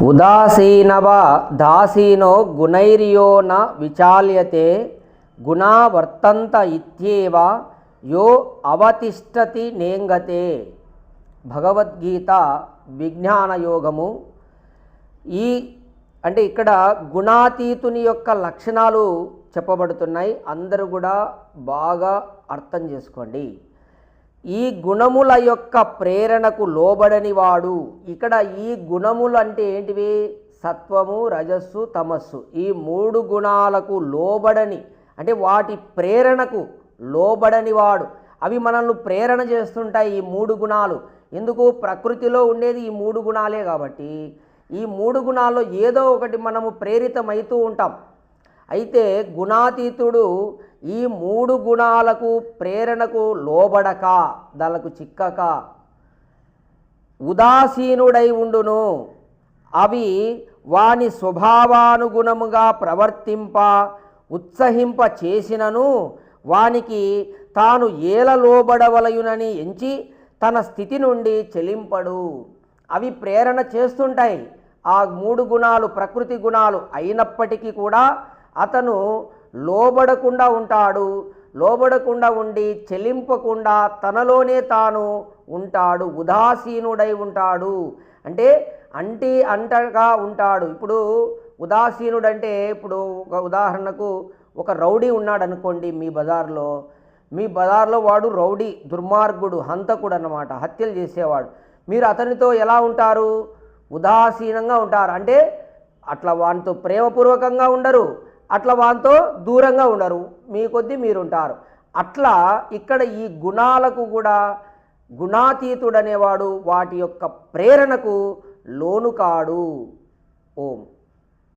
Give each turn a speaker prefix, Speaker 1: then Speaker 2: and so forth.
Speaker 1: ఉదాసీనవ దాసీనో గుణైర్యో న విచాల్యతే గుణా వర్తంత ఇత్యేవ యో అవతిష్టతి నేంగతే. భగవద్గీత విజ్ఞాన యోగము. అంటే ఇక్కడ గుణాతీతుని యొక్క లక్షణాలు చెప్పబడుతున్నాయి. అందరూ కూడా బాగా అర్థం చేసుకోండి. ఈ గుణముల యొక్క ప్రేరణకు లోబడని వాడు. ఇక్కడ ఈ గుణములు అంటే ఏంటివి? సత్వము, రజస్సు, తమస్సు. ఈ మూడు గుణాలకు లోబడని, అంటే వాటి ప్రేరణకు లోబడని వాడు. అవి మనల్ని ప్రేరణ చేస్తుంటాయి ఈ మూడు గుణాలు. ఎందుకు? ప్రకృతిలో ఉండేది ఈ మూడు గుణాలే కాబట్టి ఈ మూడు గుణాల్లో ఏదో ఒకటి మనము ప్రేరితమవుతూ ఉంటాం. అయితే గుణాతీతుడు ఈ మూడు గుణాలకు ప్రేరణకు లోబడక, దానికి చిక్కక ఉదాసీనుడై ఉండును. అవి వాని స్వభావానుగుణముగా ప్రవర్తింప ఉత్సహింప చేసినను వానికి తాను ఏల లోబడవలయునని ఎంచి తన స్థితి నుండి చెలింపడు. అవి ప్రేరణ చేస్తుంటాయి ఆ మూడు గుణాలు, ప్రకృతి గుణాలు. అయినప్పటికీ కూడా అతను లోబడకుండా ఉంటాడు. లోబడకుండా ఉండి చెలింపకుండా తనలోనే తాను ఉంటాడు. ఉదాసీనుడై ఉంటాడు. అంటే అంటగా ఉంటాడు. ఇప్పుడు ఉదాసీనుడంటే, ఇప్పుడు ఒక ఉదాహరణకు ఒక రౌడీ ఉన్నాడు అనుకోండి మీ బజార్లో వాడు రౌడీ, దుర్మార్గుడు, హంతకుడు అన్నమాట, హత్యలు చేసేవాడు. మీరు అతనితో ఎలా ఉంటారు? ఉదాసీనంగా ఉంటారు. అంటే అట్లా వానితో ప్రేమపూర్వకంగా ఉండరు, అట్లా వానితో దూరంగా ఉండరు, మీ కొద్దీ మీరుంటారు. అట్లా ఇక్కడ ఈ గుణాలకు కూడా గుణాతీతుడనేవాడు వాటి యొక్క ప్రేరణకు లోను కాడు. ఓం.